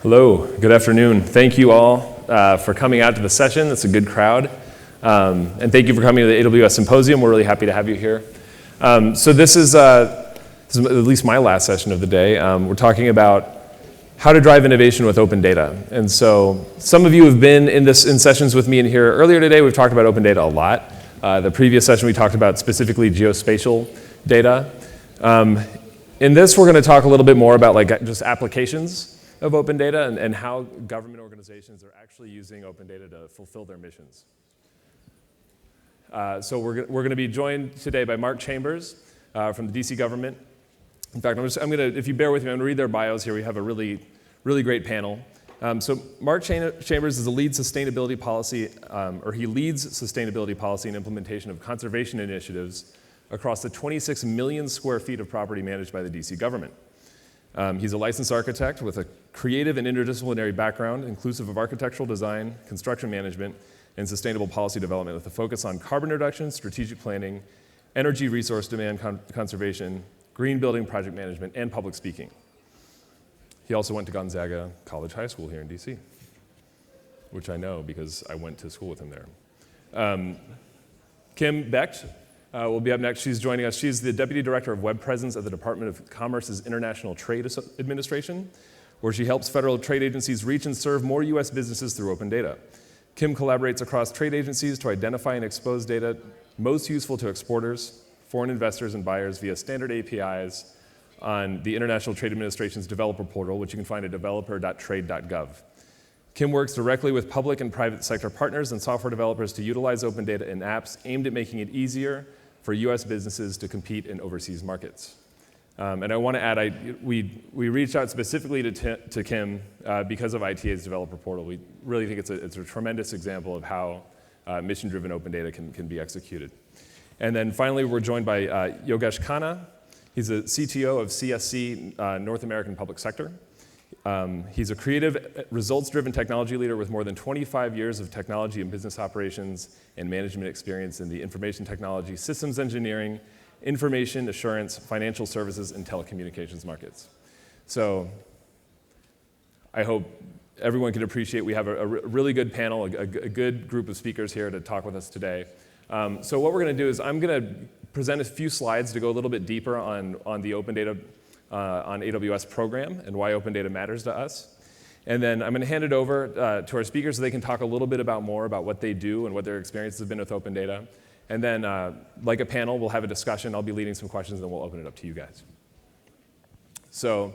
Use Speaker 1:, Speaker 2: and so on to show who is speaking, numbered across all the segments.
Speaker 1: Hello, good afternoon. Thank you all for coming out to the session. It's a good crowd. And thank you for coming to the AWS Symposium. We're really happy to have you here. So this is at least my last session of the day. We're talking about how to drive innovation with open data. And so some of you have been in sessions with me in here earlier today. We've talked about open data a lot. The previous session we talked about specifically geospatial data. In this we're going to talk a little bit more about just applications of open data and how government organizations are actually using open data to fulfill their missions. So we're going to be joined today by Mark Chambers from the DC government. In fact, I'm going to, if you bear with me, I'm going to read their bios here. We have a really great panel. So Mark Chambers is a lead sustainability policy, he leads sustainability policy and implementation of conservation initiatives across the 26 million square feet of property managed by the DC government. He's a licensed architect with a creative and interdisciplinary background, inclusive of architectural design, construction management, and sustainable policy development with a focus on carbon reduction, strategic planning, energy resource demand conservation, green building project management, and public speaking. He also went to Gonzaga College High School here in DC, which I know because I went to school with him there. Kim Becht will be up next. She's joining us. She's the Deputy Director of Web Presence at the Department of Commerce's International Trade Administration, where she helps federal trade agencies reach and serve more U.S. businesses through open data. Kim collaborates across trade agencies to identify and expose data most useful to exporters, foreign investors, and buyers via standard APIs on the International Trade Administration's developer portal, which you can find at developer.trade.gov. Kim works directly with public and private sector partners and software developers to utilize open data in apps aimed at making it easier for U.S. businesses to compete in overseas markets. And I want to add, we reached out specifically to Kim because of ITA's developer portal. We really think it's a tremendous example of how mission-driven open data can be executed. And then finally, we're joined by Yogesh Khanna. He's a CTO of CSC North American Public Sector. He's a creative, results-driven technology leader with more than 25 years of technology and business operations and management experience in the information technology, systems engineering, information assurance, financial services, and telecommunications markets. So I hope everyone can appreciate we have a really good panel, a good group of speakers here to talk with us today. So what we're going to do is I'm going to present a few slides to go a little bit deeper on the open data on AWS program and why open data matters to us. And then I'm going to hand it over to our speakers so they can talk a little bit more about what they do and what their experiences have been with open data. And then, like a panel, we'll have a discussion. I'll be leading some questions, and then we'll open it up to you guys. So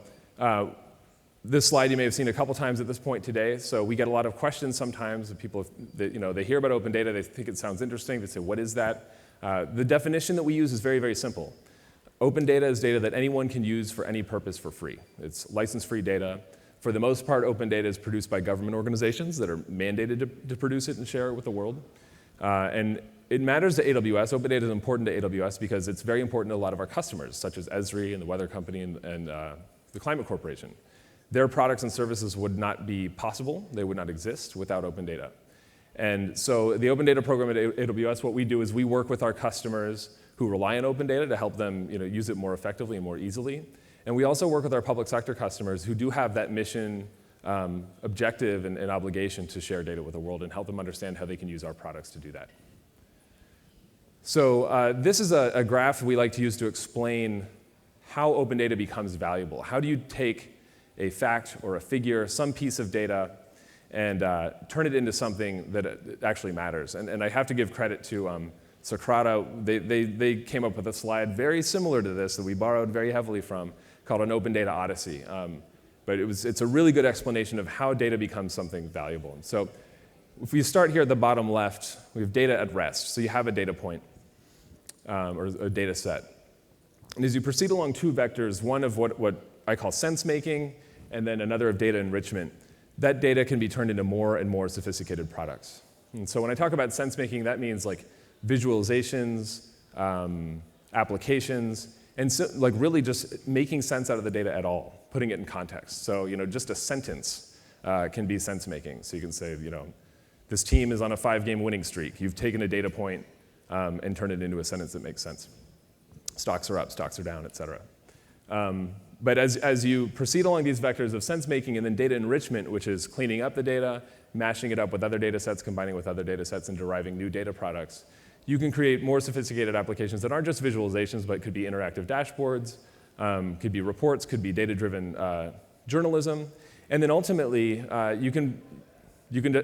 Speaker 1: this slide you may have seen a couple times at this point today. So we get a lot of questions sometimes. People, they hear about open data. They think it sounds interesting. They say, what is that? The definition that we use is very, very simple. Open data is data that anyone can use for any purpose for free. It's license-free data. For the most part, open data is produced by government organizations that are mandated to produce it and share it with the world. And it matters to AWS. Open data is important to AWS because it's very important to a lot of our customers, such as Esri and the Weather Company and the Climate Corporation. Their products and services would not be possible. They would not exist without open data. And so the open data program at AWS, what we do is we work with our customers who rely on open data to help them use it more effectively and more easily. And we also work with our public sector customers who do have that mission objective and obligation to share data with the world and help them understand how they can use our products to do that. So this is a graph we like to use to explain how open data becomes valuable. How do you take a fact or a figure, some piece of data, and turn it into something that actually matters? And I have to give credit to Socrata. They came up with a slide very similar to this that we borrowed very heavily from, called an open data odyssey. But it's a really good explanation of how data becomes something valuable. And so if we start here at the bottom left, we have data at rest. So you have a data point or a data set. And as you proceed along two vectors, one of what I call sense making and then another of data enrichment, that data can be turned into more and more sophisticated products. And so when I talk about sense making, that means like visualizations, applications, and so, really just making sense out of the data at all, putting it in context. So just a sentence can be sense making. So you can say, this team is on a 5-game winning streak. You've taken a data point and turned it into a sentence that makes sense. Stocks are up, stocks are down, et cetera. But as you proceed along these vectors of sense making and then data enrichment, which is cleaning up the data, mashing it up with other data sets, combining with other data sets, and deriving new data products, you can create more sophisticated applications that aren't just visualizations, but could be interactive dashboards, could be reports, could be data-driven journalism. And then ultimately, you can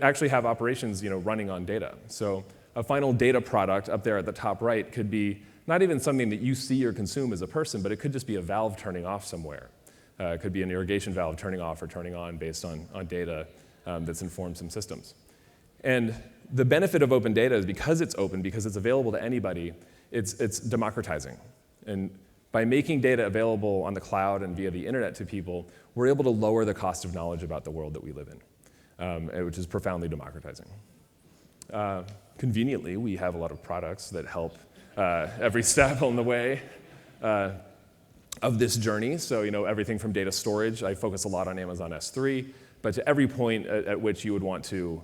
Speaker 1: actually have operations running on data. So a final data product up there at the top right could be not even something that you see or consume as a person, but it could just be a valve turning off somewhere. It could be an irrigation valve turning off or turning on based on data that's informed some systems. And the benefit of open data is because it's open, because it's available to anybody, it's democratizing. And by making data available on the cloud and via the internet to people, we're able to lower the cost of knowledge about the world that we live in, which is profoundly democratizing. Conveniently, we have a lot of products that help every step on the way of this journey. So everything from data storage, I focus a lot on Amazon S3, but to every point at which you would want to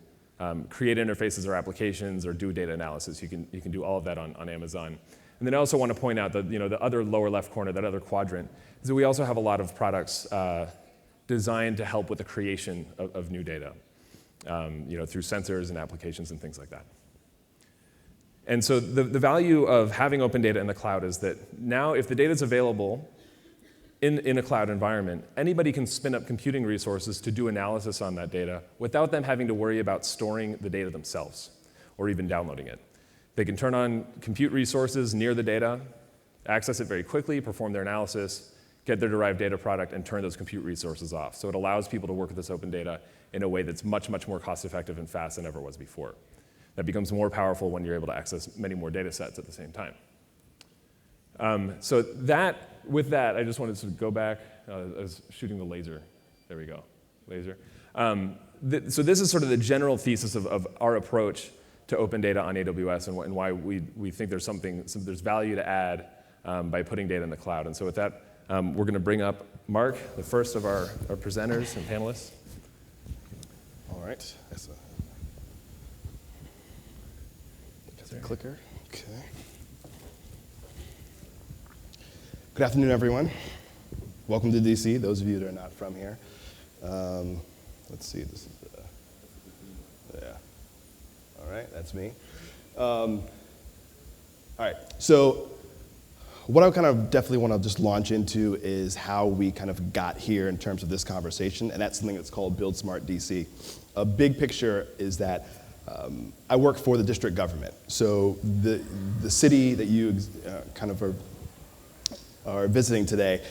Speaker 1: create interfaces or applications or do data analysis, you can do all of that on Amazon. And then I also want to point out that the other lower left corner, that other quadrant, is that we also have a lot of products designed to help with the creation of new data, through sensors and applications and things like that. And so the value of having open data in the cloud is that now if the data is available in a cloud environment, anybody can spin up computing resources to do analysis on that data without them having to worry about storing the data themselves or even downloading it. They can turn on compute resources near the data, access it very quickly, perform their analysis, get their derived data product, and turn those compute resources off. So it allows people to work with this open data in a way that's much, much more cost-effective and fast than ever was before. That becomes more powerful when you're able to access many more data sets at the same time. With that, I just wanted to go back. I was shooting the laser. There we go, laser. So this is sort of the general thesis of our approach to open data on AWS and why we think there's value to add by putting data in the cloud. And so with that, we're going to bring up Mark, the first of our presenters and panelists.
Speaker 2: All right. That's a clicker. Okay. Good afternoon, everyone. Welcome to DC, those of you that are not from here. Let's see, this is, yeah. All right, that's me. All right, so what I kind of definitely want to just launch into is how we kind of got here in terms of this conversation, and that's something that's called Build Smart DC. A big picture is that I work for the district government. So the city that you kind of are visiting today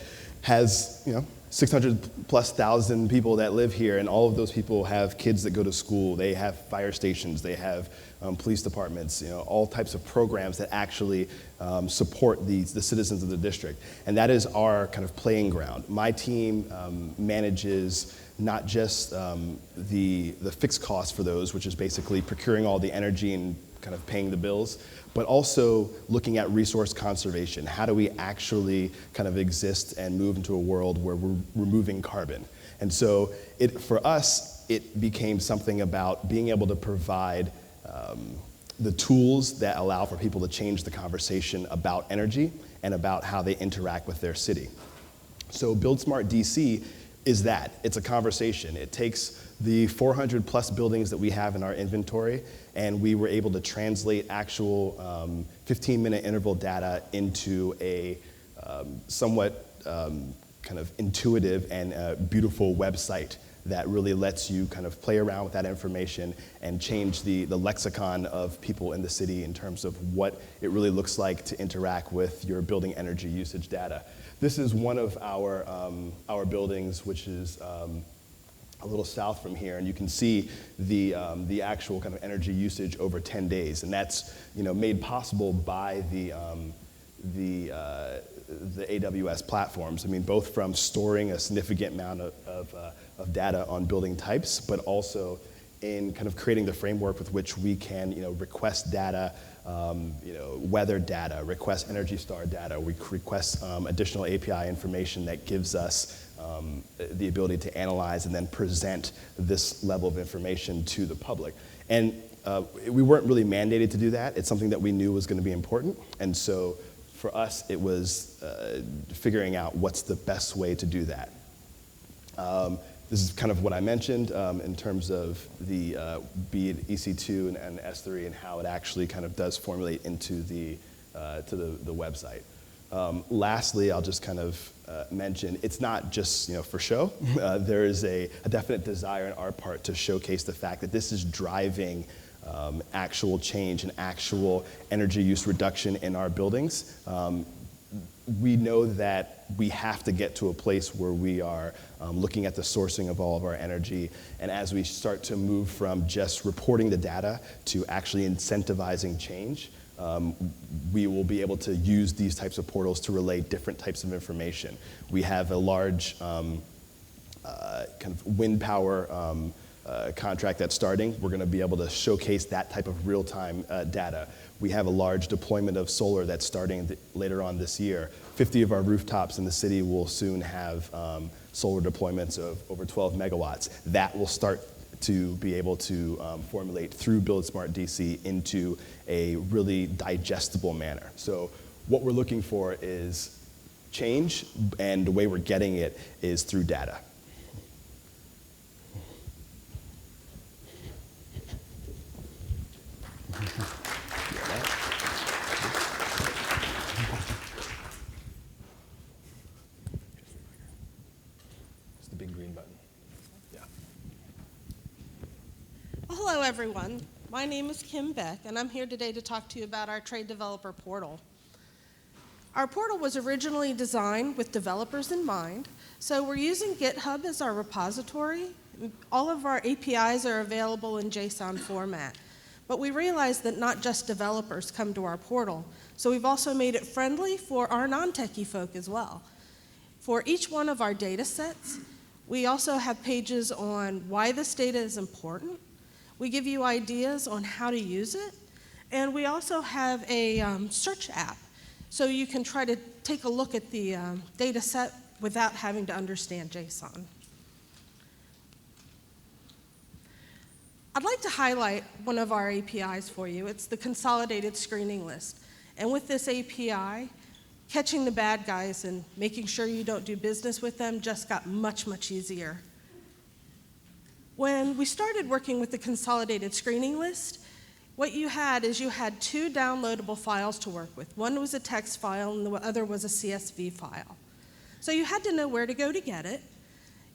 Speaker 2: has 600,000+ people that live here, and all of those people have kids that go to school. They have fire stations. They have police departments. All types of programs that actually support the citizens of the district, and that is our kind of playing ground. My team manages not just the fixed costs for those, which is basically procuring all the energy and kind of paying the bills, but also looking at resource conservation. How do we actually kind of exist and move into a world where we're removing carbon? And so for us, it became something about being able to provide the tools that allow for people to change the conversation about energy and about how they interact with their city. So Build Smart DC is that. It's a conversation. It takes the 400+ buildings that we have in our inventory, and we were able to translate actual 15-minute interval data into a somewhat kind of intuitive and beautiful website that really lets you kind of play around with that information and change the lexicon of people in the city in terms of what it really looks like to interact with your building energy usage data. This is one of our buildings, which is a little south from here, and you can see the actual kind of energy usage over 10 days, and that's made possible by the AWS platforms. I mean, both from storing a significant amount of data on building types, but also in kind of creating the framework with which we can request data, weather data, request Energy Star data. We request additional API information that gives us the ability to analyze and then present this level of information to the public. And we weren't really mandated to do that. It's something that we knew was going to be important. And so for us, it was figuring out what's the best way to do that. This is kind of what I mentioned in terms of the be it EC2 and S3 and how it actually kind of does formulate into the website. Lastly, I'll just kind of mention, it's not just for show. There is a definite desire on our part to showcase the fact that this is driving actual change and actual energy use reduction in our buildings. We know that we have to get to a place where we are looking at the sourcing of all of our energy, and as we start to move from just reporting the data to actually incentivizing change, we will be able to use these types of portals to relay different types of information. We have a large kind of wind power contract that's starting. We're going to be able to showcase that type of real-time data. We have a large deployment of solar that's starting later on this year. 50 of our rooftops in the city will soon have solar deployments of over 12 megawatts. That will start to be able to formulate through Build Smart DC into a really digestible manner. So what we're looking for is change, and the way we're getting it is through data. It's the big green button. Yeah.
Speaker 3: Well, hello, everyone. My name is Kim Beck, and I'm here today to talk to you about our Trade Developer Portal. Our portal was originally designed with developers in mind, so we're using GitHub as our repository. All of our APIs are available in JSON format. But we realized that not just developers come to our portal, so we've also made it friendly for our non-techie folk as well. For each one of our data sets, we also have pages on why this data is important. We give you ideas on how to use it, and we also have a search app, so you can try to take a look at the data set without having to understand JSON. I'd like to highlight one of our APIs for you. It's the consolidated screening list. And with this API, catching the bad guys and making sure you don't do business with them just got much, much easier. When we started working with the consolidated screening list, what you had is you had two downloadable files to work with. One was a text file and the other was a CSV file. So you had to know where to go to get it.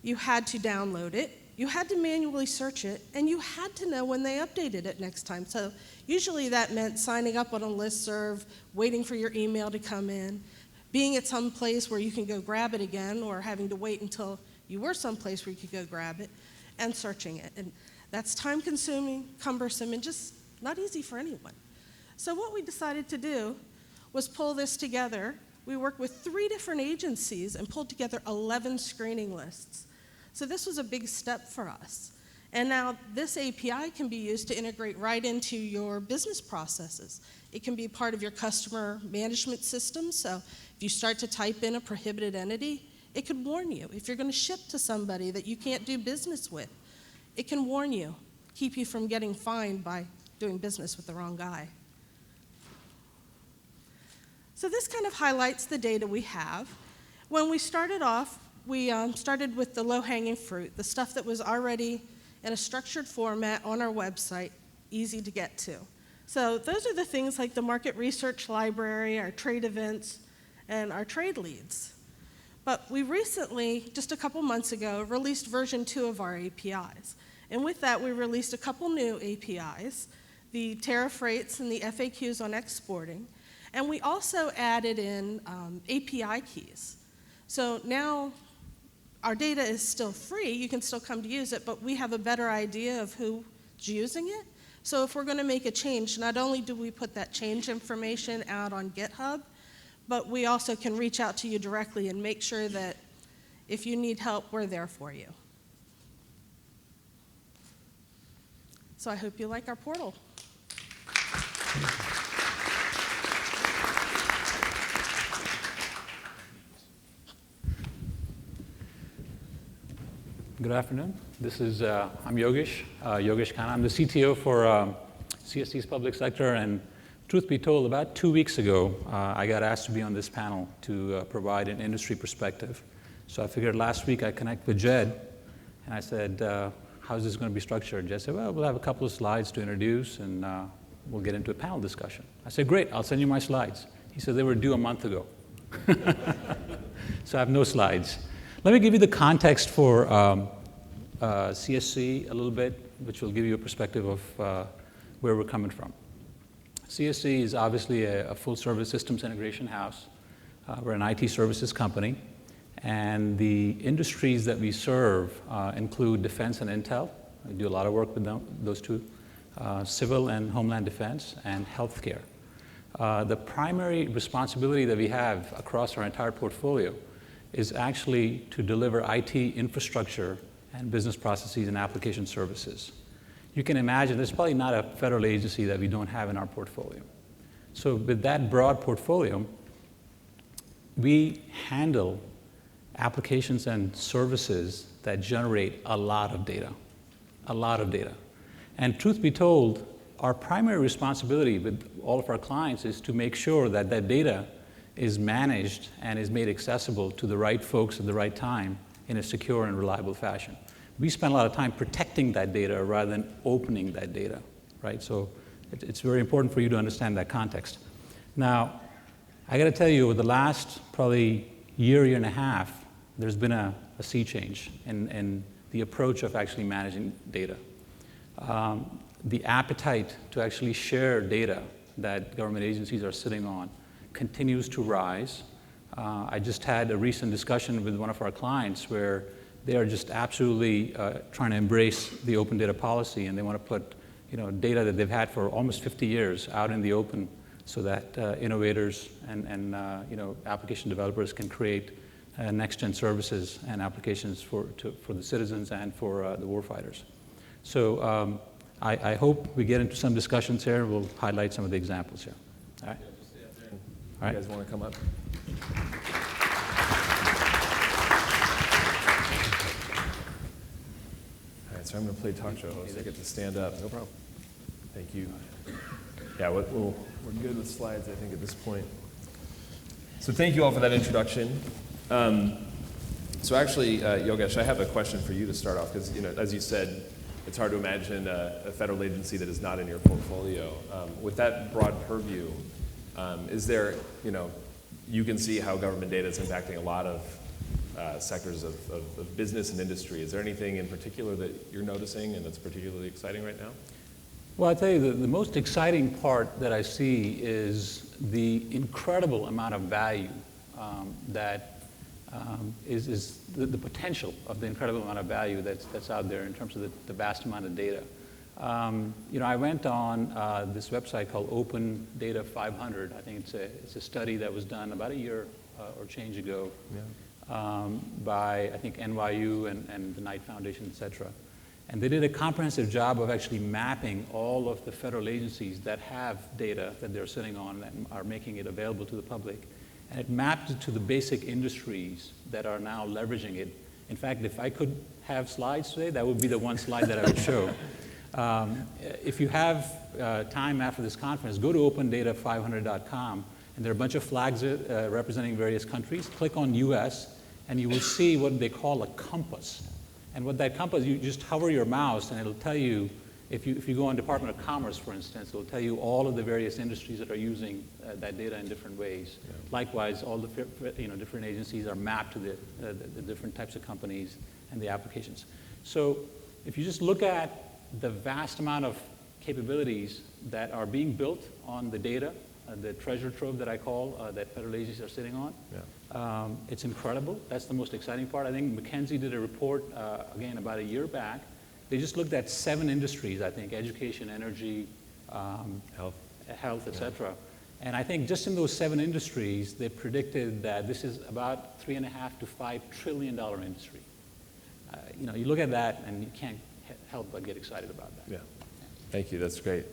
Speaker 3: You had to download it. You had to manually search it, and you had to know when they updated it next time. So usually that meant signing up on a listserv, waiting for your email to come in, being at some place where you can go grab it again, or having to wait until you were someplace where you could go grab it, and searching it. And that's time-consuming, cumbersome, and just not easy for anyone. So what we decided to do was pull this together. We worked with 3 different agencies and pulled together 11 screening lists. So this was a big step for us. And now this API can be used to integrate right into your business processes. It can be part of your customer management system. So if you start to type in a prohibited entity, it could warn you. If you're going to ship to somebody that you can't do business with, it can warn you, keep you from getting fined by doing business with the wrong guy. So this kind of highlights the data we have. When we started off, we started with the low-hanging fruit, the stuff that was already in a structured format on our website, easy to get to. So those are the things like the market research library, our trade events, and our trade leads. But we recently, just a couple months ago, released version 2 of our APIs. And with that, we released a couple new APIs, the tariff rates and the FAQs on exporting. And we also added in API keys. So now, our data is still free, you can still come to use it, but we have a better idea of who's using it. So if we're going to make a change, not only do we put that change information out on GitHub, but we also can reach out to you directly and make sure that if you need help, we're there for you. So I hope you like our portal.
Speaker 4: Good afternoon. This is, I'm Yogesh Khanna. I'm the CTO for CSC's public sector, and Truth be told, about 2 weeks ago, I got asked to be on this panel to provide an industry perspective. So I figured last week I'd connect with Jed, and I said, how's this going to be structured? Jed said, well, we'll have a couple of slides to introduce, and we'll get into a panel discussion. I said, great, I'll send you my slides. He said they were due a month ago. So I have no slides. Let me give you the context for CSC a little bit, which will give you a perspective of where we're coming from. CSC is obviously a full-service systems integration house. We're an IT services company, and the industries that we serve include defense and intel. We do a lot of work with those two, civil and homeland defense, and healthcare. The primary responsibility that we have across our entire portfolio is actually to deliver IT infrastructure and business processes and application services. You can imagine there's probably not a federal agency that we don't have in our portfolio. So with that broad portfolio, we handle applications and services that generate a lot of data, a lot of data. And truth be told, our primary responsibility with all of our clients is to make sure that that data is managed and is made accessible to the right folks at the right time in a secure and reliable fashion. We spend a lot of time protecting that data rather than opening that data, right? So it's very important for you to understand that context. Now, I got to tell you, over the last probably year and a half, there's been a sea change in the approach of actually managing data. The appetite to actually share data that government agencies are sitting on continues to rise. I just had a recent discussion with one of our clients where they are just absolutely trying to embrace the open data policy, and they want to put data that they've had for almost 50 years out in the open so that innovators and application developers can create next-gen services and applications for the citizens and for the warfighters. So I hope we get into some discussions here. We'll highlight some of the examples here. All right?
Speaker 1: All right. You guys want to come up? All right, so I'm going to play talk show host. I get to stand up. No problem. Thank you. Yeah, we're good with slides, I think, at this point. So thank you all for that introduction. So actually, Yogesh, I have a question for you to start off, because as you said, it's hard to imagine a federal agency that is not in your portfolio. With that broad purview, is there, you can see how government data is impacting a lot of sectors of business and industry. Is there anything in particular that you're noticing and that's particularly exciting right now?
Speaker 4: Well, I'll tell you, the most exciting part that I see is the incredible amount of value that is the potential of the incredible amount of value that's out there in terms of the vast amount of data. I went on this website called Open Data 500. I think it's a study that was done about a year or change ago by, I think, NYU and the Knight Foundation, et cetera. And they did a comprehensive job of actually mapping all of the federal agencies that have data that they're sitting on and are making it available to the public. And it mapped it to the basic industries that are now leveraging it. In fact, if I could have slides today, that would be the one slide that I would show. If you have time after this conference, go to opendata500.com, and there are a bunch of flags representing various countries. Click on US, and you will see what they call a compass. And what that compass, you just hover your mouse, and it'll tell you, if you go on Department of Commerce, for instance, it'll tell you all of the various industries that are using that data in different ways. Yeah. Likewise, all the different agencies are mapped to the different types of companies and the applications. So if you just look at the vast amount of capabilities that are being built on the data, the treasure trove that I call that federal agencies are sitting on, it's incredible. That's the most exciting part. I think McKinsey did a report, again, about a year back. They just looked at 7 industries, I think: education, energy, health, et cetera. And I think just in those 7 industries, they predicted that this is about $3.5 to $5 trillion industry. You look at that and you can't help but get excited about that.
Speaker 1: Yeah, thank you. That's great.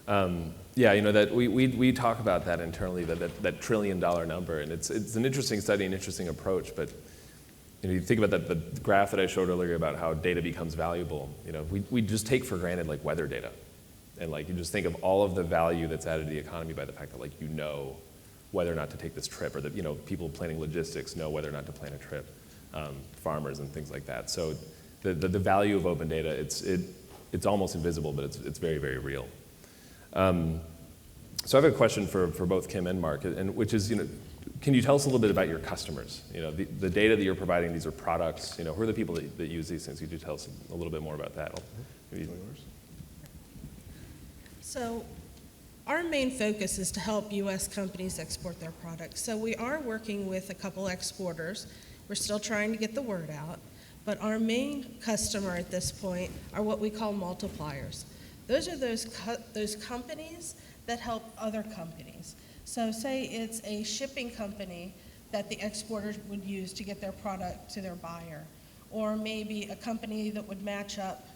Speaker 1: That we talk about that internally, that $1 trillion number, and it's an interesting study, an interesting approach. But you think about the graph that I showed earlier about how data becomes valuable. We just take for granted like weather data. And like, you just think of all of the value that's added to the economy by the fact that like, you know whether or not to take this trip, or that, you know, people planning logistics know whether or not to plan a trip, farmers and things like that. So the value of open data, it's almost invisible, but it's very, very real. So I have a question for both Kim and Mark, and which is, you know, can you tell us a little bit about your customers? You know, the data that you're providing, these are products, you know, who are the people that use these things? Could you tell us a little bit more about that? Maybe
Speaker 3: So our main focus is to help U.S. companies export their products. So we are working with a couple exporters. We're still trying to get the word out. But our main customer at this point are what we call multipliers. Those are those companies that help other companies. So say it's a shipping company that the exporters would use to get their product to their buyer, or maybe a company that would match up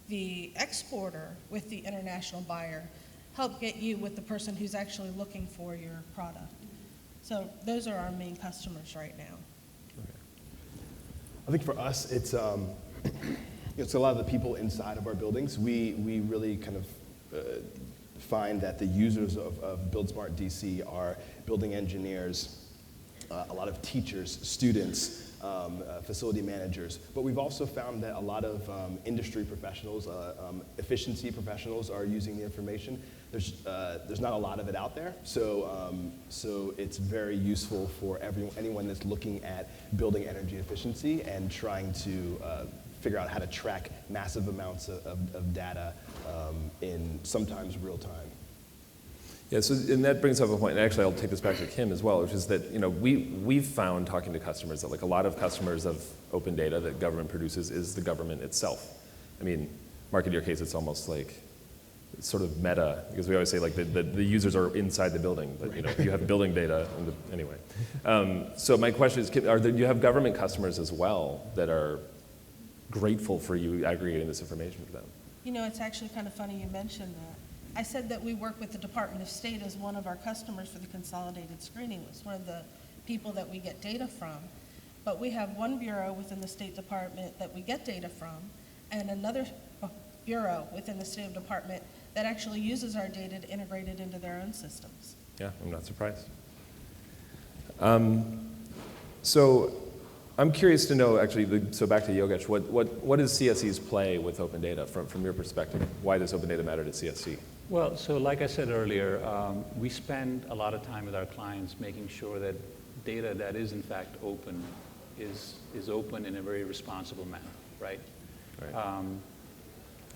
Speaker 3: the exporter with the international buyer, help get you with the person who's actually looking for your product. So those are our main customers right now.
Speaker 2: I think for us, it's a lot of the people inside of our buildings. We really kind of find that the users of Build Smart DC are building engineers, a lot of teachers, students, facility managers. But we've also found that a lot of industry professionals, efficiency professionals are using the information. There's not a lot of it out there, so it's very useful for anyone that's looking at building energy efficiency and trying to figure out how to track massive amounts of data in sometimes real time.
Speaker 1: Yeah, so, and that brings up a point, and actually I'll take this back to Kim as well, which is that, you know, we've found talking to customers that like a lot of customers of open data that government produces is the government itself. I mean, Mark, in your case, it's almost like, it's sort of meta, because we always say like the users are inside the building, but you know, you have building data, anyway. So my question is, do you have government customers as well that are grateful for you aggregating this information for them?
Speaker 3: You know, it's actually kind of funny you mentioned that. I said that we work with the Department of State as one of our customers for the consolidated screening list, one of the people that we get data from. But we have one bureau within the State Department that we get data from, and another bureau within the State Department that actually uses our data to integrate it into their own systems.
Speaker 1: Yeah, I'm not surprised. So I'm curious to know, actually, so back to Yogesh, what is CSE's play with open data from your perspective? Why does open data matter to CSE?
Speaker 4: Well, so like I said earlier, we spend a lot of time with our clients making sure that data that is in fact open is open in a very responsible manner, right?
Speaker 1: Right.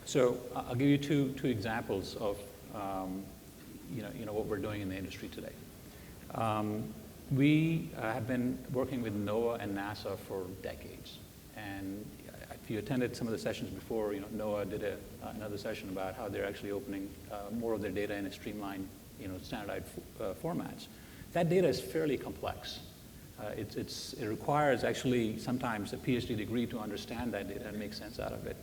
Speaker 4: So I'll give you two examples of you know what we're doing in the industry today. We have been working with NOAA and NASA for decades, and if you attended some of the sessions before, you know, NOAA did another session about how they're actually opening more of their data in a streamlined, you know, standardized formats. That data is fairly complex. It requires actually sometimes a PhD degree to understand that data and make sense out of it.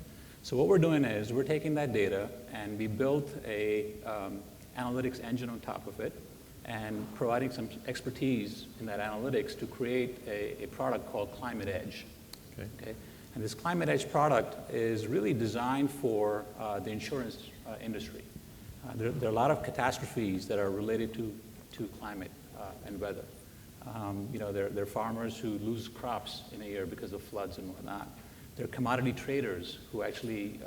Speaker 4: So what we're doing is we're taking that data and we built a analytics engine on top of it and providing some expertise in that analytics to create a product called Climate Edge. Okay? And this Climate Edge product is really designed for the insurance industry. There are a lot of catastrophes that are related to climate and weather. You know, there are farmers who lose crops in a year because of floods and whatnot. There are commodity traders who actually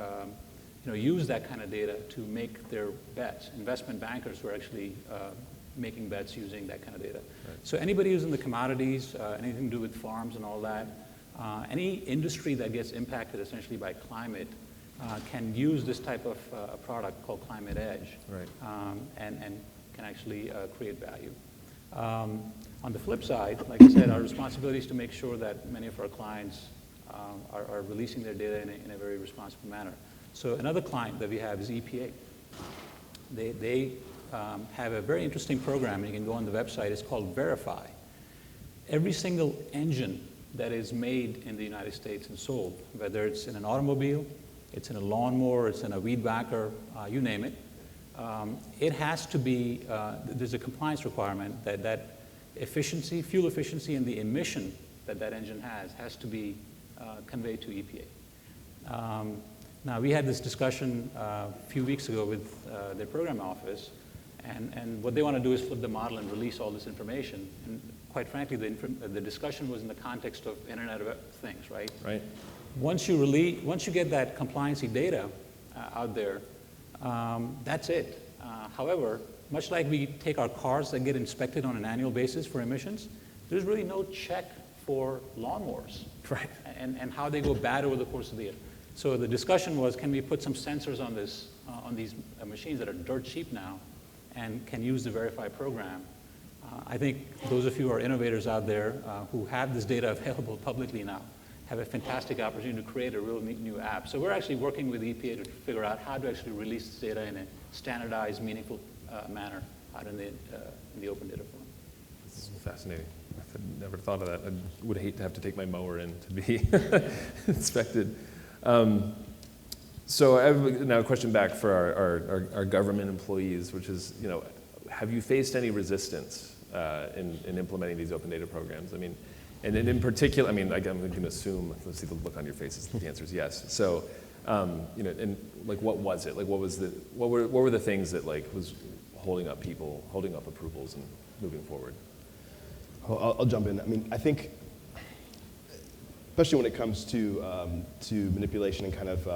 Speaker 4: you know, use that kind of data to make their bets. Investment bankers who are actually making bets using that kind of data. Right. So anybody who's in the commodities, anything to do with farms and all that, any industry that gets impacted essentially by climate can use this type of a product called Climate Edge, right. And can actually create value. On the flip side, like I said, our responsibility is to make sure that many of our clients are releasing their data in a very responsible manner. So another client that we have is EPA. They have a very interesting program, and you can go on the website. It's called Verify. Every single engine that is made in the United States and sold, whether it's in an automobile, it's in a lawnmower, it's in a weed whacker, you name it, it has to be, there's a compliance requirement that efficiency, fuel efficiency, and the emission that engine has to be conveyed to EPA. Now, we had this discussion a few weeks ago with their program office, and what they want to do is flip the model and release all this information. And quite frankly, the discussion was in the context of Internet of Things, right?
Speaker 1: Right.
Speaker 4: Once you get that compliancy data out there, that's it. However, much like we take our cars that get inspected on an annual basis for emissions, there's really no check for lawnmowers,
Speaker 1: Right.
Speaker 4: and how they go bad over the course of the year. So the discussion was, can we put some sensors on these machines that are dirt cheap now and can use the Verify program? I think those of you who are innovators out there who have this data available publicly now have a fantastic opportunity to create a real neat new app. So we're actually working with EPA to figure out how to actually release this data in a standardized, meaningful manner out in the open data forum.
Speaker 1: This is fascinating. I've never thought of that. I would hate to have to take my mower in to be inspected. So I have now a question back for our government employees, which is, have you faced any resistance in implementing these open data programs? I mean, and in particular, I'm going to assume, let's see the look on your faces, the answer is yes. So, and like, what was it? Like, what were the things that was holding up approvals and moving forward?
Speaker 2: I'll jump in. I mean, I think, especially when it comes to manipulation and kind of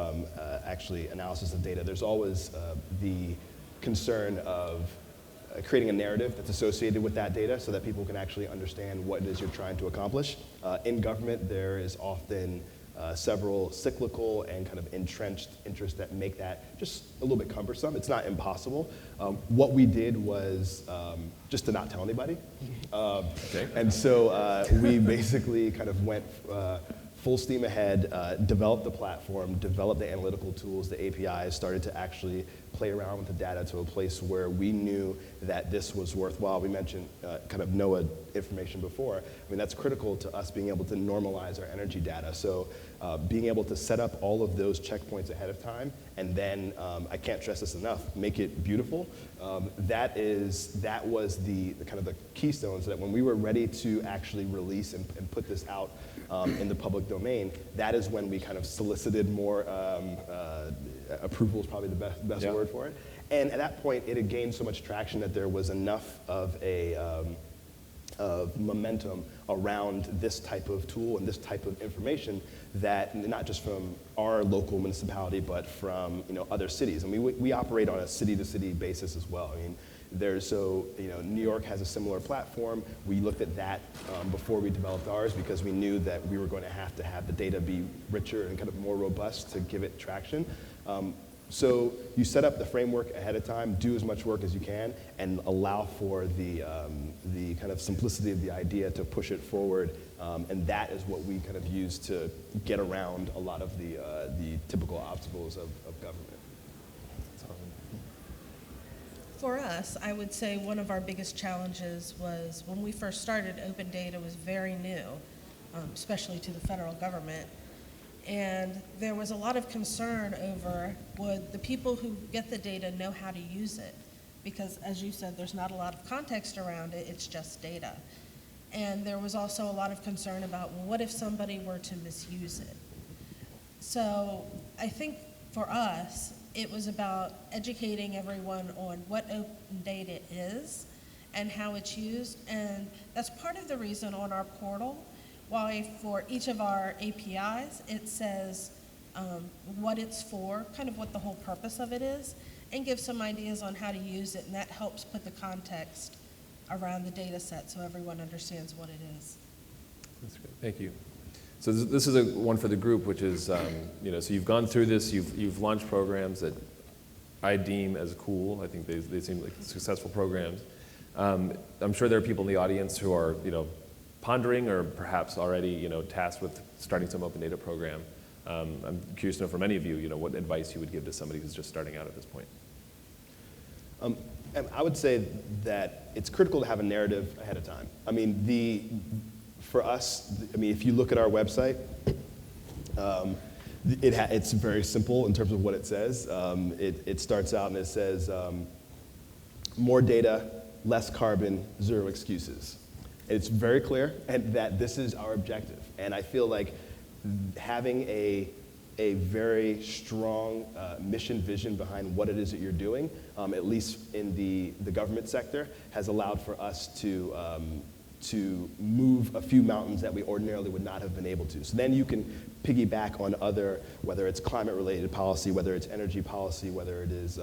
Speaker 2: actually analysis of data, there's always the concern of creating a narrative that's associated with that data so that people can actually understand what it is you're trying to accomplish. In government, there is often several cyclical and kind of entrenched interests that make that just a little bit cumbersome. It's not impossible. What we did was just to not tell anybody.
Speaker 1: Okay.
Speaker 2: And so we basically kind of went full steam ahead, developed the platform, developed the analytical tools, the APIs, started to actually play around with the data to a place where we knew that this was worthwhile. We mentioned kind of NOAA information before. I mean, that's critical to us being able to normalize our energy data. So being able to set up all of those checkpoints ahead of time, and then, I can't stress this enough, make it beautiful. That was the kind of the keystone, so that when we were ready to actually release and put this out in the public domain, that is when we kind of solicited more approval is probably the best
Speaker 1: Yeah.
Speaker 2: word for it. And at that point, it had gained so much traction that there was enough of momentum around this type of tool and this type of information that not just from our local municipality, but from other cities. I mean, we operate on a city-to-city basis as well. I mean, New York has a similar platform. We looked at that before we developed ours because we knew that we were going to have the data be richer and kind of more robust to give it traction. So you set up the framework ahead of time, do as much work as you can, and allow for the kind of simplicity of the idea to push it forward. And that is what we kind of use to get around a lot of the typical obstacles of government.
Speaker 3: For us, I would say one of our biggest challenges was when we first started, open data was very new, especially to the federal government. And there was a lot of concern over, would the people who get the data know how to use it? Because as you said, there's not a lot of context around it, it's just data. And there was also a lot of concern about, well, what if somebody were to misuse it? So I think for us, it was about educating everyone on what open data is and how it's used. And that's part of the reason on our portal, why for each of our APIs, it says what it's for, kind of what the whole purpose of it is, and give some ideas on how to use it, and that helps put the context around the data set so everyone understands what it is.
Speaker 1: That's great. Thank you. So this is one for the group, which is, so you've gone through this, you've launched programs that I deem as cool. I think they seem like successful programs. I'm sure there are people in the audience who are, pondering or perhaps already, tasked with starting some open data program. I'm curious to know from any of you, what advice you would give to somebody who's just starting out at this point.
Speaker 2: And I would say that it's critical to have a narrative ahead of time. I mean, for us, if you look at our website, it's very simple in terms of what it says. It starts out and it says, more data, less carbon, zero excuses. It's very clear and that this is our objective. And I feel like having a a very strong mission vision behind what it is that you're doing, at least in the government sector, has allowed for us to move a few mountains that we ordinarily would not have been able to. So then you can piggyback on other, whether it's climate-related policy, whether it's energy policy, whether it is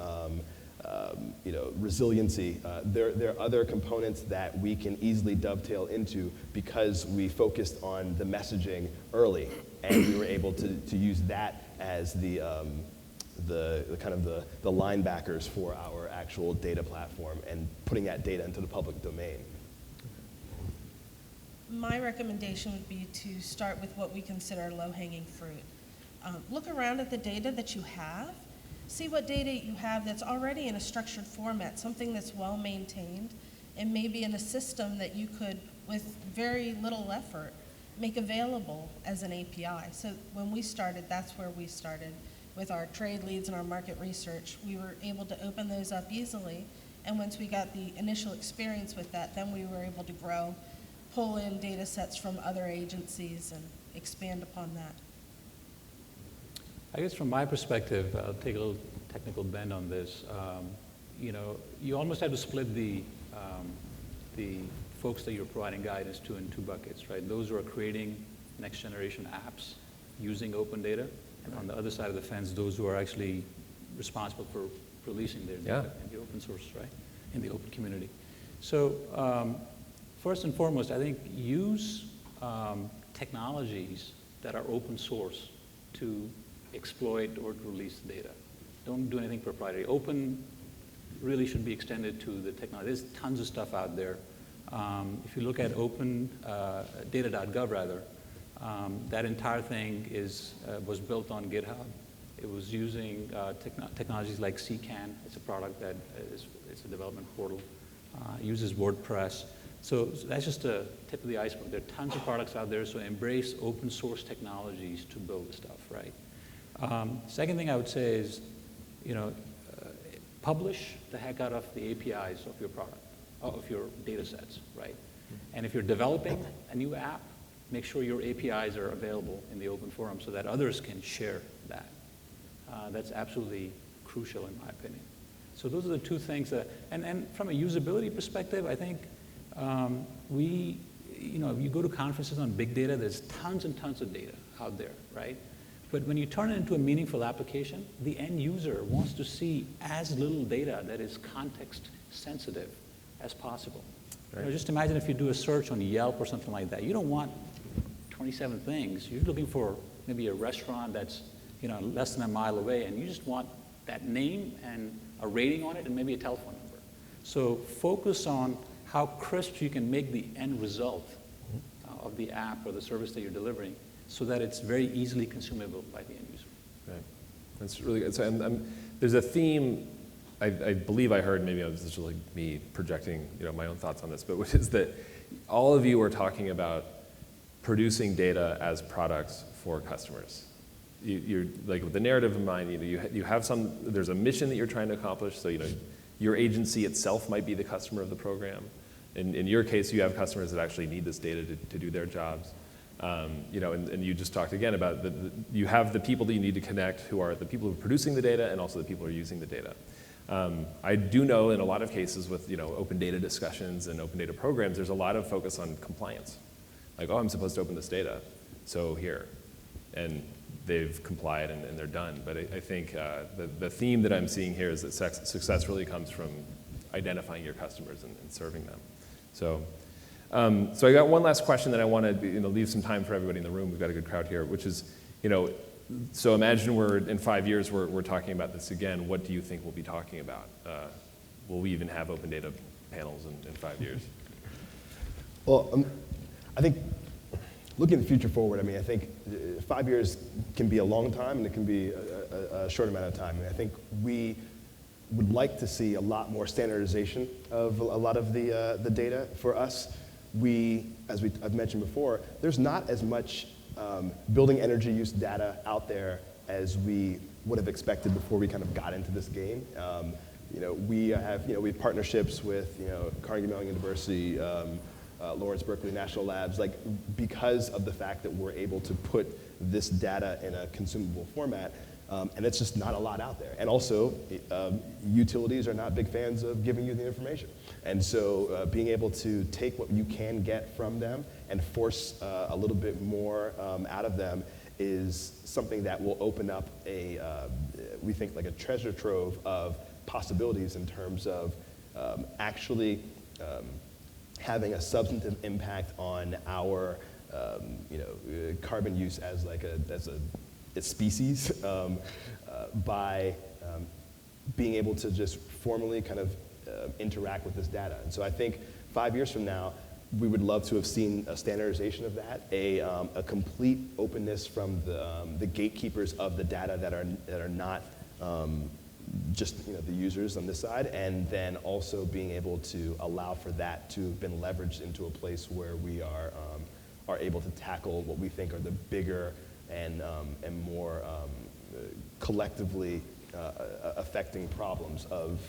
Speaker 2: resiliency. There are other components that we can easily dovetail into because we focused on the messaging early, and we were able to use that as the kind of the linebackers for our actual data platform and putting that data into the public domain.
Speaker 3: My recommendation would be to start with what we consider low-hanging fruit. Look around at the data that you have. See what data you have that's already in a structured format, something that's well-maintained, and maybe in a system that you could, with very little effort, make available as an API. So when we started, that's where we started. With our trade leads and our market research, we were able to open those up easily, and once we got the initial experience with that, then we were able to grow, pull in data sets from other agencies and expand upon that.
Speaker 4: I guess from my perspective, I'll take a little technical bend on this. You almost have to split the folks that you're providing guidance to in two buckets, right? Those who are creating next generation apps using open data, and on the other side of the fence, those who are actually responsible for releasing their data in the open source, right? In the open community. So first and foremost, I think use technologies that are open source to exploit or to release the data. Don't do anything proprietary. Open really should be extended to the technology. There's tons of stuff out there. If you look at open data.gov rather, that entire thing was built on GitHub. It was using technologies like CCAN. It's a product that it's a development portal. Uses WordPress. So that's just the tip of the iceberg. There are tons of products out there, so embrace open source technologies to build stuff, right? Second thing I would say is, publish the heck out of the APIs of your product, of your data sets, right? And if you're developing a new app, make sure your APIs are available in the open forum so that others can share that. That's absolutely crucial in my opinion. So those are the two things that, and from a usability perspective, I think if you go to conferences on big data, there's tons and tons of data out there, right? But when you turn it into a meaningful application, the end user wants to see as little data that is context sensitive as possible. Right. Just imagine if you do a search on Yelp or something like that. You don't want 27 things. You're looking for maybe a restaurant that's less than a mile away, and you just want that name and a rating on it and maybe a telephone number. So focus on how crisp you can make the end result of the app or the service that you're delivering so that it's very easily consumable by the end user.
Speaker 1: Right. That's really good. So there's a theme, I believe I heard, maybe this is just like me projecting my own thoughts on this, but which is that all of you are talking about producing data as products for customers. You're like with the narrative in mind, you have there's a mission that you're trying to accomplish, so your agency itself might be the customer of the program. In your case, you have customers that actually need this data to do their jobs. And you just talked again about you have the people that you need to connect who are the people who are producing the data and also the people who are using the data. I do know in a lot of cases with open data discussions and open data programs, there's a lot of focus on compliance. Like, oh, I'm supposed to open this data, so here. And they've complied and they're done. But I think the theme that I'm seeing here is that success really comes from identifying your customers and serving them. So I got one last question that I want to leave some time for everybody in the room. We've got a good crowd here, which is, so imagine in 5 years we're talking about this again. What do you think we'll be talking about? Will we even have open data panels in 5 years?
Speaker 2: Well, I think looking the future forward, I think 5 years can be a long time and it can be a short amount of time. I think we would like to see a lot more standardization of a lot of the data. For us, as I've mentioned before, there's not as much building energy use data out there as we would have expected before we kind of got into this game. We have partnerships with Carnegie Mellon University, Lawrence Berkeley National Labs, like because of the fact that we're able to put this data in a consumable format, and it's just not a lot out there. And also, utilities are not big fans of giving you the information. And so being able to take what you can get from them and force a little bit more out of them is something that will open up we think like a treasure trove of possibilities in terms of actually having a substantive impact on our carbon use as a species by being able to just formally kind of interact with this data. And so I think 5 years from now, we would love to have seen a standardization of that, a complete openness from the gatekeepers of the data that are not just the users on this side, and then also being able to allow for that to have been leveraged into a place where we are able to tackle what we think are the bigger and more collectively affecting problems of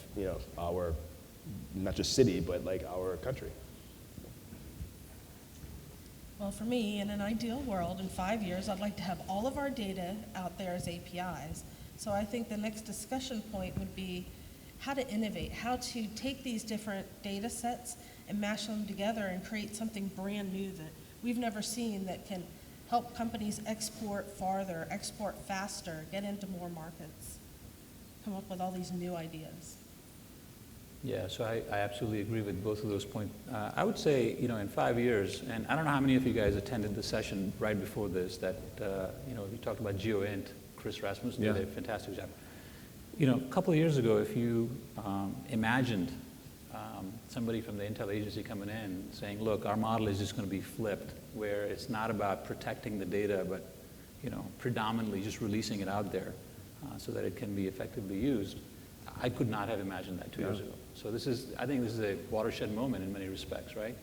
Speaker 2: our not just city but like our country.
Speaker 5: Well, for me, in an ideal world, in 5 years, I'd like to have all of our data out there as APIs. So I think the next discussion point would be how to innovate, how to take these different data sets and mash them together and create something brand new that we've never seen that can help companies export farther, export faster, get into more markets, come up with all these new ideas.
Speaker 4: Yeah, so I absolutely agree with both of those points. I would say, in 5 years, and I don't know how many of you guys attended the session right before this that, we talked about GeoInt. Chris Rasmussen did a fantastic job. A couple of years ago, if you imagined somebody from the Intel agency coming in saying, look, our model is just going to be flipped, where it's not about protecting the data, but predominantly just releasing it out there so that it can be effectively used, I could not have imagined that 2 years ago. So I think this is a watershed moment in many respects, right?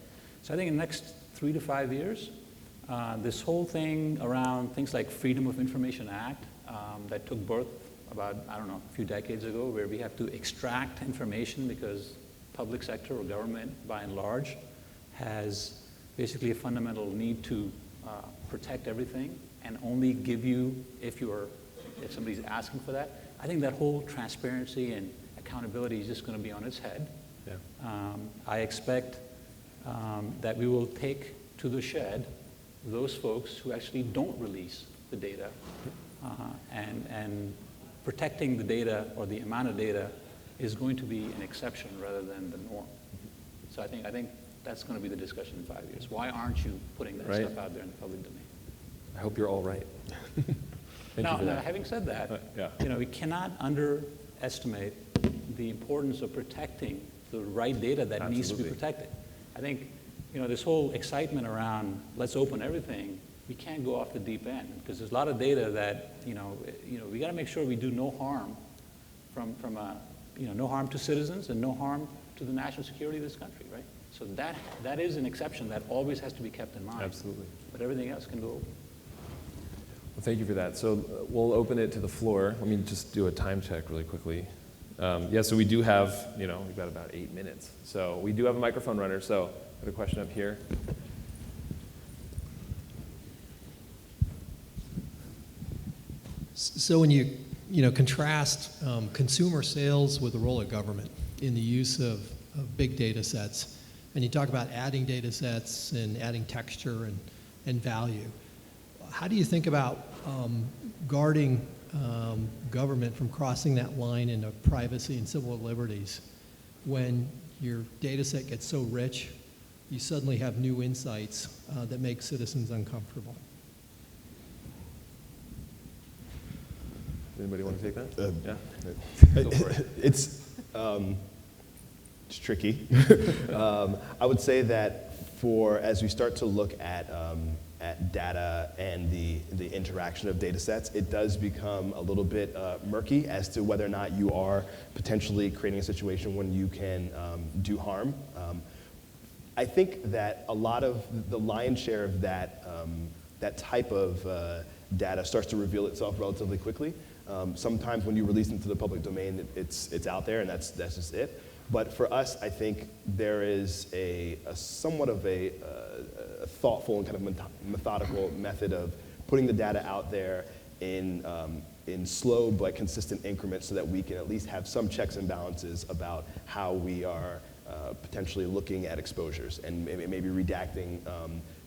Speaker 4: So I think in the next 3 to 5 years, this whole thing around things like Freedom of Information Act that took birth about, a few decades ago, where we have to extract information because public sector or government, by and large, has basically a fundamental need to protect everything and only give you if somebody's asking for that. I think that whole transparency and accountability is just going to be on its head. Yeah. I expect that we will take to the shed those folks who actually don't release the data, and protecting the data or the amount of data is going to be an exception rather than the norm. So I think that's going to be the discussion in 5 years. Why aren't you putting that stuff out there in the public domain?
Speaker 1: I hope you're all right.
Speaker 4: Now, having said that, we cannot underestimate the importance of protecting the right data that needs to be protected. I think, this whole excitement around let's open everything, we can't go off the deep end because there's a lot of data that, we got to make sure we do no harm from no harm to citizens and no harm to the national security of this country, right? So that is an exception that always has to be kept in mind.
Speaker 1: Absolutely.
Speaker 4: But everything else can go open.
Speaker 1: Well, thank you for that. So we'll open it to the floor. Let me just do a time check really quickly. So we do have, we've got about 8 minutes. So we do have a microphone runner. So I have a question up here.
Speaker 6: So when you contrast consumer sales with the role of government in the use of big data sets, and you talk about adding data sets and adding texture and value, how do you think about guarding government from crossing that line into privacy and civil liberties when your data set gets so rich, you suddenly have new insights that make citizens uncomfortable?
Speaker 1: Anybody want to take that?
Speaker 2: Yeah. Go for it. It's tricky. I would say that as we start to look at data and the interaction of data sets, it does become a little bit murky as to whether or not you are potentially creating a situation when you can do harm. I think that a lot of the lion's share of that type of data starts to reveal itself relatively quickly. Sometimes when you release into the public domain, it's out there and that's just it. But for us, I think there is a somewhat of a thoughtful and kind of methodical method of putting the data out there in slow but consistent increments so that we can at least have some checks and balances about how we are potentially looking at exposures and maybe redacting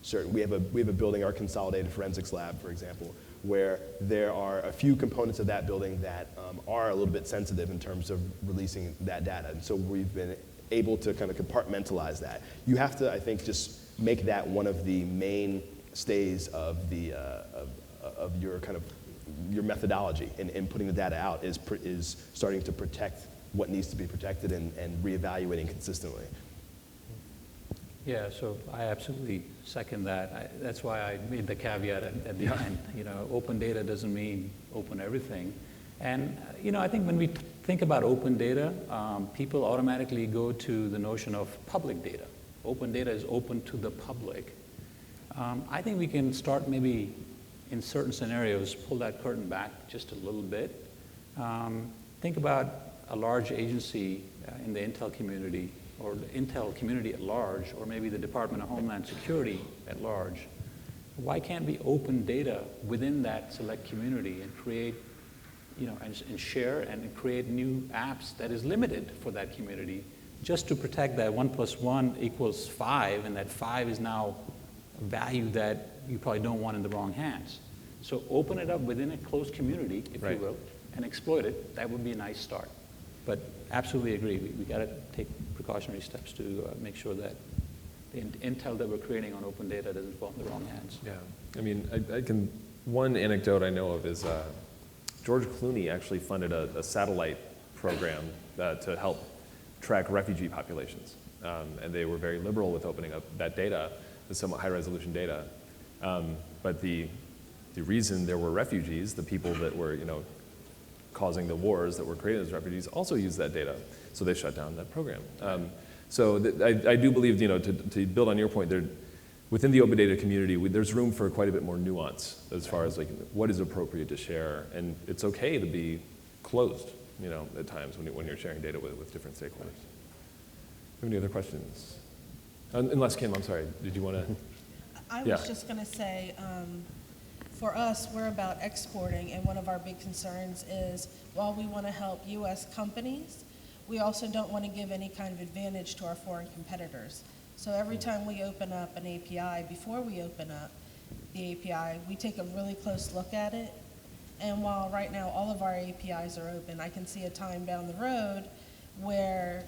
Speaker 2: certain. We have a building, our consolidated forensics lab, for example, where there are a few components of that building that are a little bit sensitive in terms of releasing that data. And so we've been able to kind of compartmentalize that. You have to, I think, just make that one of the mainstays of the of your kind of your methodology in putting the data out is starting to protect what needs to be protected and reevaluating consistently.
Speaker 4: Yeah, so I absolutely second that. That's why I made the caveat at the end. You know, open data doesn't mean open everything. And you know, I think when we think about open data, people automatically go to the notion of public data. Open data is open to the public. I think we can start maybe in certain scenarios, pull that curtain back just a little bit. Think about a large agency in the Intel community, or the Intel community at large, or maybe the Department of Homeland Security at large. Why can't we open data within that select community and create, you know, and share and create new apps that is limited for that community, just to protect that 1 + 1 = 5, and that 5 is now a value that you probably don't want in the wrong hands. So open it up within a closed community, if you will, and exploit it. That would be a nice start. But absolutely agree, we got to take precautionary steps to make sure that the intel that we're creating on open data doesn't fall in the wrong hands.
Speaker 1: Yeah, I mean, one anecdote I know of is George Clooney actually funded a satellite program to help track refugee populations. And they were very liberal with opening up that data, the somewhat high resolution data. But the reason there were refugees, the people that were, you know, causing the wars that were created as refugees, also used that data. So they shut down that program. I do believe, you know, to build on your point, within the open data community, there's room for quite a bit more nuance as far as like what is appropriate to share, and it's okay to be closed, you know, at times when you're sharing data with different stakeholders. Any other questions? Unless Kim, I'm sorry, did you want to?
Speaker 5: I was just going to say, for us, we're about exporting, and one of our big concerns is while we want to help U.S. companies, we also don't want to give any kind of advantage to our foreign competitors. So every time we open up an API, before we open up the API, we take a really close look at it. And while right now all of our APIs are open, I can see a time down the road where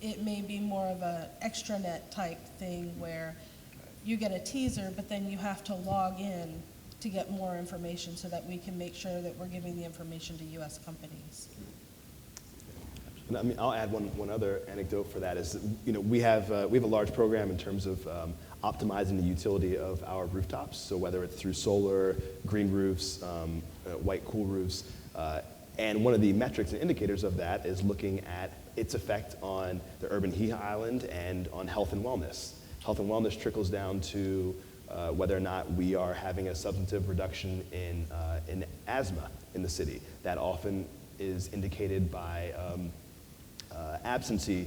Speaker 5: it may be more of an extranet type thing where you get a teaser, but then you have to log in to get more information so that we can make sure that we're giving the information to U.S. companies.
Speaker 2: And I mean, I'll add one other anecdote for that is, you know, we have a large program in terms of optimizing the utility of our rooftops. So whether it's through solar, green roofs, white cool roofs, and one of the metrics and indicators of that is looking at its effect on the urban heat island and on health and wellness. Health and wellness trickles down to whether or not we are having a substantive reduction in asthma in the city. That often is indicated by absentee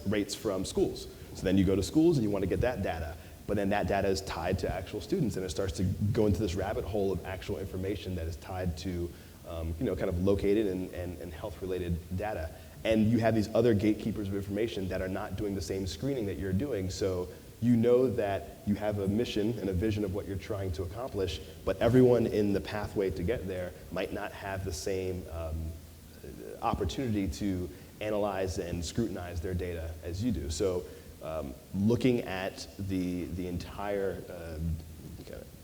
Speaker 2: rates from schools. So then you go to schools and you want to get that data, but then that data is tied to actual students, and it starts to go into this rabbit hole of actual information that is tied to, you know, kind of located and health-related data. And you have these other gatekeepers of information that are not doing the same screening that you're doing. So you know that you have a mission and a vision of what you're trying to accomplish, but everyone in the pathway to get there might not have the same opportunity to analyze and scrutinize their data as you do. So looking at the entire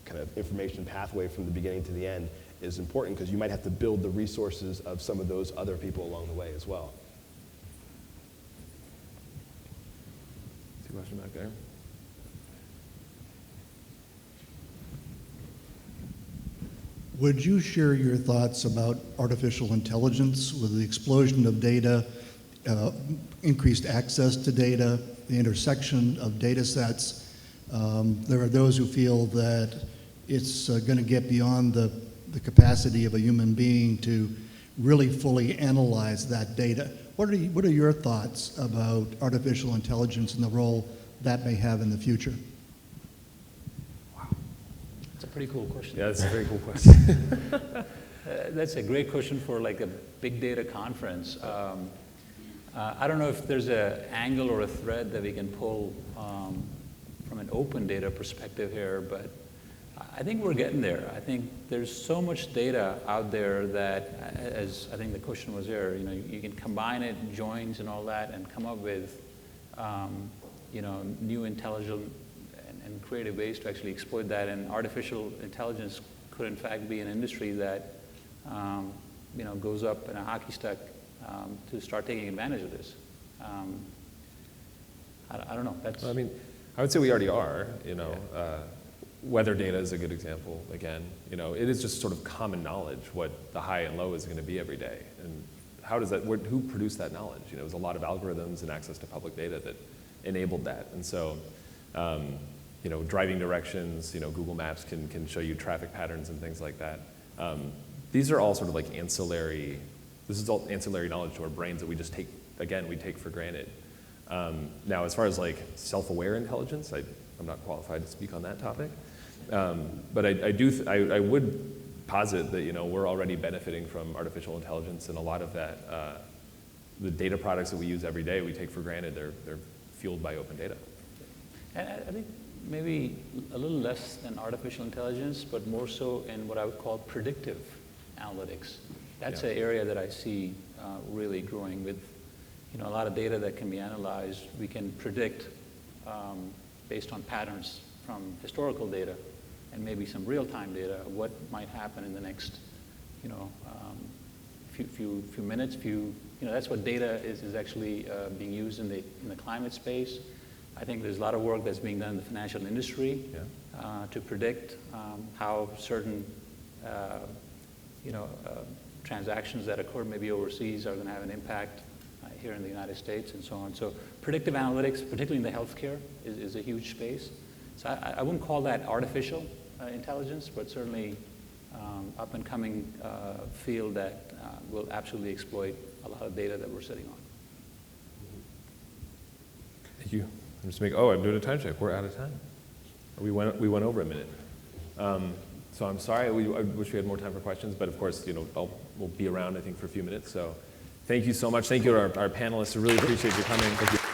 Speaker 2: kind of information pathway from the beginning to the end is important, because you might have to build the resources of some of those other people along the way as well.
Speaker 1: Question back there.
Speaker 7: Would you share your thoughts about artificial intelligence with the explosion of data, increased access to data, the intersection of data sets? There are those who feel that it's going to get beyond the capacity of a human being to really fully analyze that data. What are your thoughts about artificial intelligence and the role that may have in the future?
Speaker 4: It's a pretty cool question.
Speaker 1: Yeah, that's a very cool question.
Speaker 4: That's a great question for like a big data conference. I don't know if there's an angle or a thread that we can pull from an open data perspective here, but I think we're getting there. I think there's so much data out there that, as I think the question was here, you can combine it, joins and all that, and come up with, new intelligent and creative ways to actually exploit that. And artificial intelligence could, in fact, be an industry that, goes up in a hockey stick to start taking advantage of this. I don't know.
Speaker 1: I mean, I would say we already are. Weather data is a good example. Again, it is just sort of common knowledge what the high and low is going to be every day, and how does that? Who produced that knowledge? It was a lot of algorithms and access to public data that enabled that. And so, driving directions. Google Maps can show you traffic patterns and things like that. These are all sort of like ancillary. This is all ancillary knowledge to our brains that we just take for granted. Now, as far as like self-aware intelligence, I'm not qualified to speak on that topic, but I would posit that we're already benefiting from artificial intelligence, and a lot of that, the data products that we use every day, we take for granted. They're fueled by open data.
Speaker 4: And I think maybe a little less than artificial intelligence, but more so in what I would call predictive analytics. That's an area that I see really growing with, a lot of data that can be analyzed. We can predict based on patterns from historical data and maybe some real-time data what might happen in the next, few minutes. That's what data is actually being used in the climate space. I think there's a lot of work that's being done in the financial industry to predict how certain transactions that occur maybe overseas are going to have an impact here in the United States and so on. So predictive analytics, particularly in the healthcare, is a huge space. So I wouldn't call that artificial intelligence, but certainly up and coming field that will absolutely exploit a lot of data that we're sitting on.
Speaker 1: Thank you. I'm doing a time check. We're out of time. We went over a minute. So I'm sorry. I wish we had more time for questions, but of course, we'll be around, I think, for a few minutes. So thank you so much. Thank you to our panelists. I really appreciate you coming. Thank you.